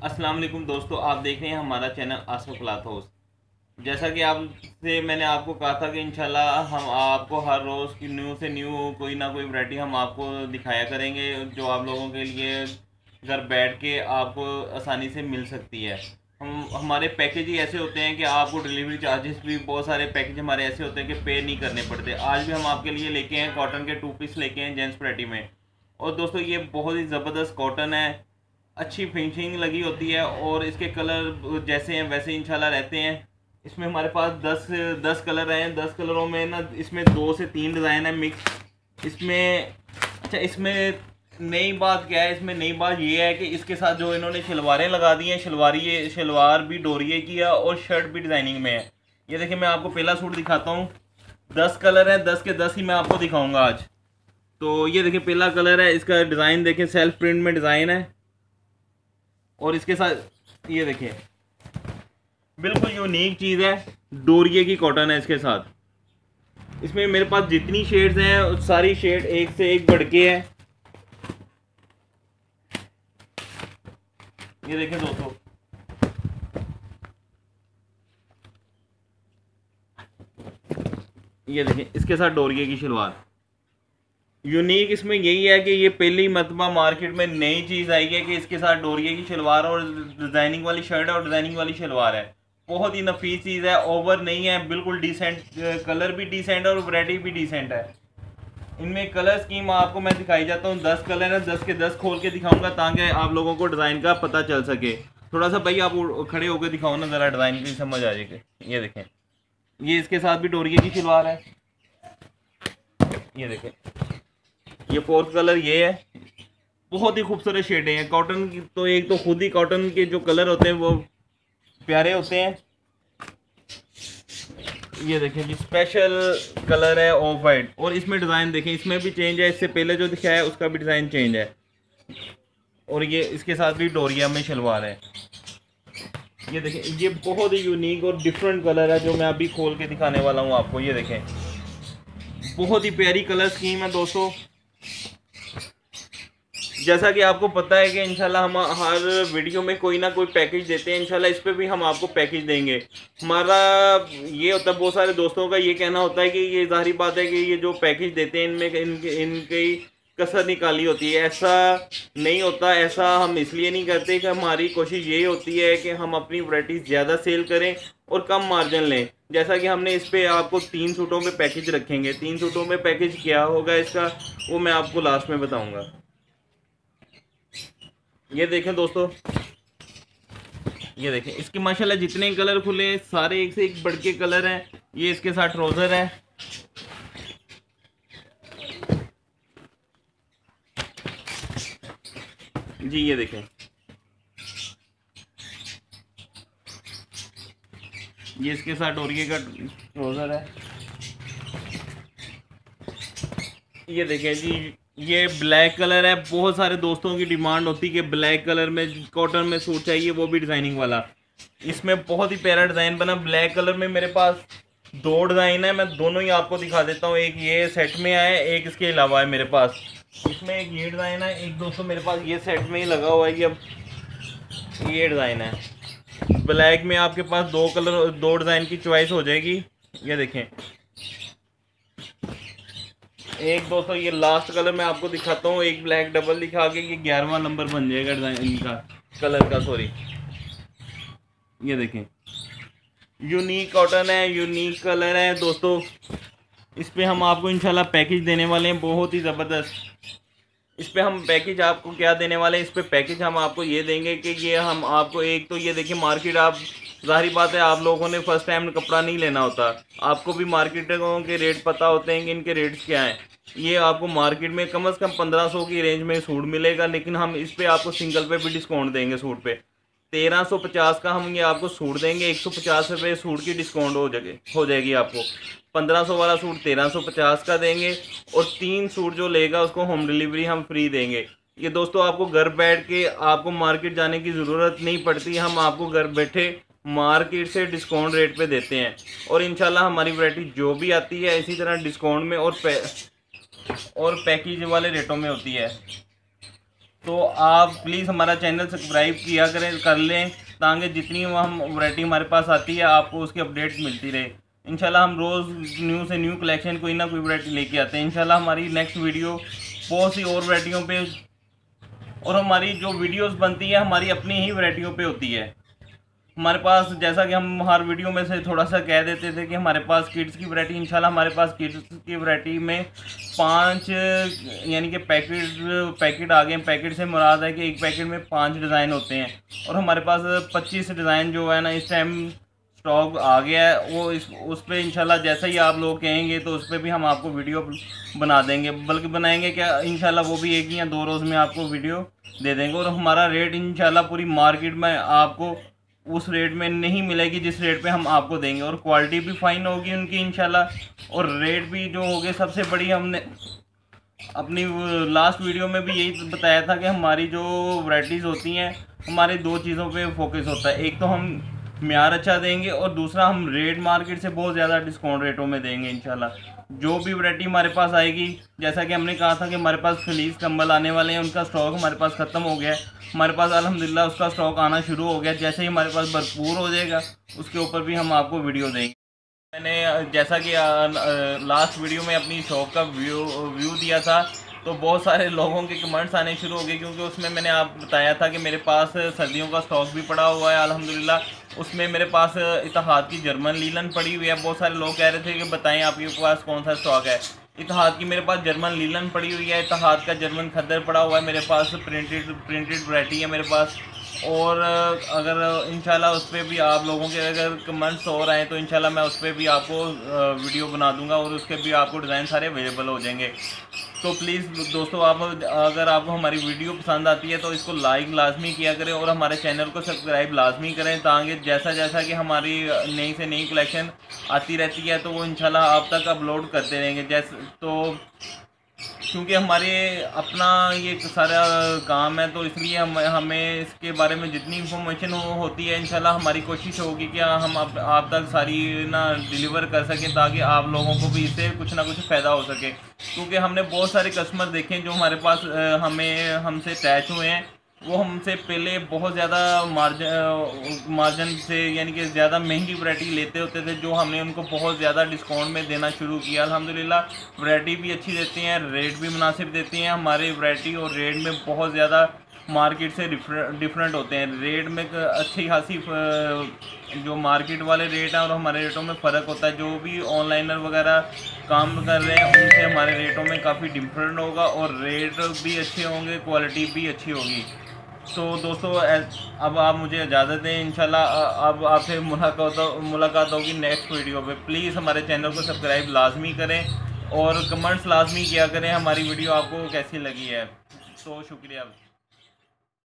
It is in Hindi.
अस्सलाम वालेकुम दोस्तों, आप देख रहे हैं हमारा चैनल आसफ क्लॉथ हाउस। जैसा कि आपसे मैंने आपको कहा था कि इंशाल्लाह हम आपको हर रोज़ की न्यू से न्यू कोई ना कोई वैरायटी हम आपको दिखाया करेंगे, जो आप लोगों के लिए घर बैठ के आपको आसानी से मिल सकती है। हमारे पैकेज ही ऐसे होते हैं कि आपको डिलीवरी चार्जेस भी, बहुत सारे पैकेज हमारे ऐसे होते हैं कि पे नहीं करने पड़ते। आज भी हम आपके लिए लेके हैं कॉटन के 2 पीस लेके हैं जेंट्स वैरायटी में। और दोस्तों ये बहुत ही ज़बरदस्त कॉटन है, अच्छी फिनिशिंग लगी होती है और इसके कलर जैसे हैं वैसे इंशाल्लाह रहते हैं। इसमें हमारे पास 10 कलर हैं। 10 कलरों में ना इसमें 2 से 3 डिज़ाइन है मिक्स इसमें। अच्छा, इसमें नई बात क्या है, इसमें नई बात ये है कि इसके साथ जो इन्होंने शलवारें लगा दी हैं, शलवार भी डोरिये की है और शर्ट भी डिज़ाइनिंग में है। ये देखिए, मैं आपको पहला सूट दिखाता हूँ। 10 कलर हैं, 10 के 10 ही मैं आपको दिखाऊंगा आज। तो ये देखिए, पहला कलर है, इसका डिज़ाइन देखें, सेल्फ प्रिंट में डिज़ाइन है। और इसके साथ ये देखिए, बिल्कुल यूनिक चीज़ है, डोरिये की कॉटन है इसके साथ। इसमें मेरे पास जितनी शेड्स हैं सारी शेड एक से एक बढ़ के है। ये देखें दोस्तों, ये देखें, इसके साथ डोरिये की शलवार। यूनिक इसमें यही है कि ये पहली मरतबा मार्केट में नई चीज़ आई है कि इसके साथ डोरिये की शलवार और डिज़ाइनिंग वाली शर्ट और डिज़ाइनिंग वाली शलवार है। बहुत ही नफीस चीज़ है, ओवर नहीं है, बिल्कुल डिसेंट। कलर भी डिसेंट है और वैरायटी भी डिसेंट है। इनमें कलर स्कीम आपको मैं दिखाई जाता हूँ। 10 कलर है, 10 के 10 खोल के दिखाऊंगा ताकि आप लोगों को डिज़ाइन का पता चल सके। थोड़ा सा भाई आप खड़े होकर दिखाओ ना, ज़रा डिज़ाइन की समझ आ जाएगी। ये देखें, ये इसके साथ भी डोरिये की शलवार है। ये देखें, ये फोर्थ कलर ये है। बहुत ही खूबसूरत शेडें हैं कॉटन की। तो एक तो खुद ही कॉटन के जो कलर होते हैं वो प्यारे होते हैं। ये देखें जी, स्पेशल कलर है ऑफ वाइट। और इसमें डिज़ाइन देखें, इसमें भी चेंज है, इससे पहले जो दिखाया है उसका भी डिज़ाइन चेंज है। और ये इसके साथ भी डोरिया में शलवार है। ये देखें, ये बहुत ही यूनिक और डिफरेंट कलर है जो मैं अभी खोल के दिखाने वाला हूँ आपको। ये देखें, बहुत ही प्यारी कलर स्कीम है दोस्तों। जैसा कि आपको पता है कि इंशाल्लाह हम हर वीडियो में कोई ना कोई पैकेज देते हैं, इंशाल्लाह इस पे भी हम आपको पैकेज देंगे। हमारा ये होता है, बहुत सारे दोस्तों का ये कहना होता है कि ये ज़ाहिर बात है कि ये जो पैकेज देते हैं इनमें इनकी कसर निकाली होती है। ऐसा नहीं होता। ऐसा हम इसलिए नहीं करते कि हमारी कोशिश यही होती है कि हम अपनी वैरायटीज़ ज़्यादा सेल करें और कम मार्जिन लें। जैसा कि हमने इस पर आपको 3 सूटों में पैकेज रखेंगे। 3 सूटों में पैकेज क्या होगा इसका, वो मैं आपको लास्ट में बताऊँगा। ये देखें दोस्तों, ये देखें, इसके माशाल्लाह जितने कलर खुले सारे एक से एक बढ़ के कलर हैं। ये इसके साथ ट्राउज़र है। जी ये देखें, ये इसके साथ डोरिये का ट्राउज़र है। ये देखें जी, ये ब्लैक कलर है। बहुत सारे दोस्तों की डिमांड होती है कि ब्लैक कलर में कॉटन में सूट चाहिए, वो भी डिज़ाइनिंग वाला। इसमें बहुत ही प्यारा डिज़ाइन बना ब्लैक कलर में। मेरे पास 2 डिज़ाइन है, मैं दोनों ही आपको दिखा देता हूँ। एक ये सेट में है, एक इसके अलावा है मेरे पास। इसमें एक ये डिज़ाइन है, एक दोस्तों मेरे पास ये सेट में ही लगा हुआ है। ये डिज़ाइन है ब्लैक में। आपके पास 2 कलर 2 डिज़ाइन की चॉइस हो जाएगी। ये देखें, एक दोस्तों ये लास्ट कलर मैं आपको दिखाता हूँ। एक ब्लैक डबल दिखा के ये 11वां नंबर बन जाएगा डिज़ाइन का, कलर का, सॉरी। ये देखें, यूनिक कॉटन है, यूनिक कलर है दोस्तों। इस पे हम आपको इंशाल्लाह पैकेज देने वाले हैं बहुत ही ज़बरदस्त। इस पे हम पैकेज आपको क्या देने वाले हैं, इस पे पैकेज हम आपको ये देंगे कि ये हम आपको, एक तो ये देखिए, मार्केट आप, ज़ाहिर बात है आप लोगों ने फर्स्ट टाइम कपड़ा नहीं लेना होता, आपको भी मार्केटों के रेट पता होते हैं कि इनके रेट्स क्या हैं। ये आपको मार्केट में कम से कम 1500 की रेंज में सूट मिलेगा, लेकिन हम इस पे आपको सिंगल पे भी डिस्काउंट देंगे। सूट पे 1350 का हम ये आपको सूट देंगे। 150 रुपये सूट की डिस्काउंट हो जाएगी आपको। 1500 वाला सूट 1350 का देंगे और 3 सूट जो लेगा उसको होम डिलीवरी हम फ्री देंगे। ये दोस्तों आपको घर बैठ के आपको मार्केट जाने की ज़रूरत नहीं पड़ती। हम आपको घर बैठे मार्केट से डिस्काउंट रेट पे देते हैं और इंशाल्लाह हमारी वैरायटी जो भी आती है इसी तरह डिस्काउंट में और पैकेज वाले रेटों में होती है। तो आप प्लीज़ हमारा चैनल सब्सक्राइब किया करें, कर लें, ताकि जितनी हम वैरायटी हमारे पास आती है आपको उसकी अपडेट मिलती रहे। इंशाल्लाह हम रोज़ न्यू से न्यू कलेक्शन कोई ना कोई वैरायटी लेके आते हैं। इंशाल्लाह हमारी नेक्स्ट वीडियो बहुत सी और वैरायटियों पे, और हमारी जो वीडियोस बनती है हमारी अपनी ही वैरायटियों पे होती है। हमारे पास जैसा कि हम हर वीडियो में से थोड़ा सा कह देते थे कि हमारे पास किड्स की वैरायटी, इंशाल्लाह हमारे पास किड्स की वैरायटी में 5 यानी कि पैकेट आ गए। पैकेट से मुराद है कि एक पैकेट में 5 डिज़ाइन होते हैं, और हमारे पास 25 डिज़ाइन जो है ना इस टाइम स्टॉक आ गया है। वो उस पर इंशाल्लाह जैसा ही आप लोग कहेंगे तो उस पर भी हम आपको वीडियो बना देंगे, बल्कि बनाएंगे क्या, इंशाल्लाह वो भी 1 या 2 रोज़ में आपको वीडियो दे देंगे। और हमारा रेट इंशाल्लाह पूरी मार्केट में आपको उस रेट में नहीं मिलेगी जिस रेट पे हम आपको देंगे, और क्वालिटी भी फाइन होगी उनकी इंशाल्लाह, और रेट भी जो होगे सबसे बड़ी। हमने अपनी लास्ट वीडियो में भी यही बताया था कि हमारी जो वैरायटीज़ होती हैं हमारे 2 चीज़ों पे फोकस होता है। एक तो हम म्यार अच्छा देंगे, और दूसरा हम रेट मार्केट से बहुत ज़्यादा डिस्काउंट रेटों में देंगे इंशाल्लाह। जो भी वैरायटी हमारे पास आएगी, जैसा कि हमने कहा था कि हमारे पास खलीज कंबल आने वाले हैं, उनका स्टॉक हमारे पास ख़त्म हो गया है। हमारे पास अल्हम्दुलिल्लाह उसका स्टॉक आना शुरू हो गया। जैसे ही हमारे पास भरपूर हो जाएगा उसके ऊपर भी हम आपको वीडियो देंगे। मैंने जैसा कि लास्ट वीडियो में अपनी शॉप का व्यू दिया था, तो बहुत सारे लोगों के कमेंट्स आने शुरू हो गए, क्योंकि उसमें मैंने आप बताया था कि मेरे पास सर्दियों का स्टॉक भी पड़ा हुआ है अल्हम्दुलिल्लाह। उसमें मेरे पास इत्तेहाद की जर्मन लीलन पड़ी हुई है। बहुत सारे लोग कह रहे थे कि बताएं आपके पास कौन सा स्टॉक है। इत्तेहाद की मेरे पास जर्मन लीलन पड़ी हुई है, इत्तेहाद का जर्मन खद्दर पड़ा हुआ है मेरे पास, प्रिंटेड वैरायटी है मेरे पास। और अगर इंशाल्लाह उस पर भी आप लोगों के अगर कमेंट्स हो रहे हैं तो इंशाल्लाह मैं उस पर भी आपको वीडियो बना दूंगा, और उसके भी आपको डिज़ाइन सारे अवेलेबल हो जाएंगे। तो प्लीज़ दोस्तों, आप अगर आपको हमारी वीडियो पसंद आती है तो इसको लाइक लाजमी किया करें, और हमारे चैनल को सब्सक्राइब लाजमी करें, ताकि जैसा जैसा कि हमारी नई से नई कलेक्शन आती रहती है तो वो इंशाल्लाह आप तक अपलोड करते रहेंगे। जैसे तो क्योंकि हमारे अपना ये सारा काम है, तो इसलिए हमें इसके बारे में जितनी इंफॉर्मेशन होती है इंशाल्लाह हमारी कोशिश होगी कि हम आप तक सारी ना डिलीवर कर सकें, ताकि आप लोगों को भी इससे कुछ ना कुछ फ़ायदा हो सके। क्योंकि हमने बहुत सारे कस्टमर देखे हैं जो हमारे पास हमसे अटैच हुए हैं, वो हमसे पहले बहुत ज़्यादा मार्जिन से यानी कि ज़्यादा महंगी वैरायटी लेते होते थे, जो हमने उनको बहुत ज़्यादा डिस्काउंट में देना शुरू किया। अल्हम्दुलिल्लाह वैरायटी भी अच्छी देती हैं, रेट भी मुनासिब देती हैं। हमारी वैरायटी और रेट में बहुत ज़्यादा मार्केट से डिफरेंट होते हैं। रेट में अच्छी खासी जो मार्केट वाले रेट हैं और हमारे रेटों में फ़र्क होता है। जो भी ऑनलाइनर वगैरह काम कर रहे हैं उनसे हमारे रेटों में काफ़ी डिफरेंट होगा, और रेट भी अच्छे होंगे, क्वालिटी भी अच्छी होगी। तो दोस्तों अब आप मुझे इजाज़त दें। इंशाल्लाह अब आपसे मुलाकात होगी नेक्स्ट वीडियो पे। प्लीज़ हमारे चैनल को सब्सक्राइब लाजमी करें, और कमेंट्स लाजमी किया करें हमारी वीडियो आपको कैसी लगी है। तो शुक्रिया।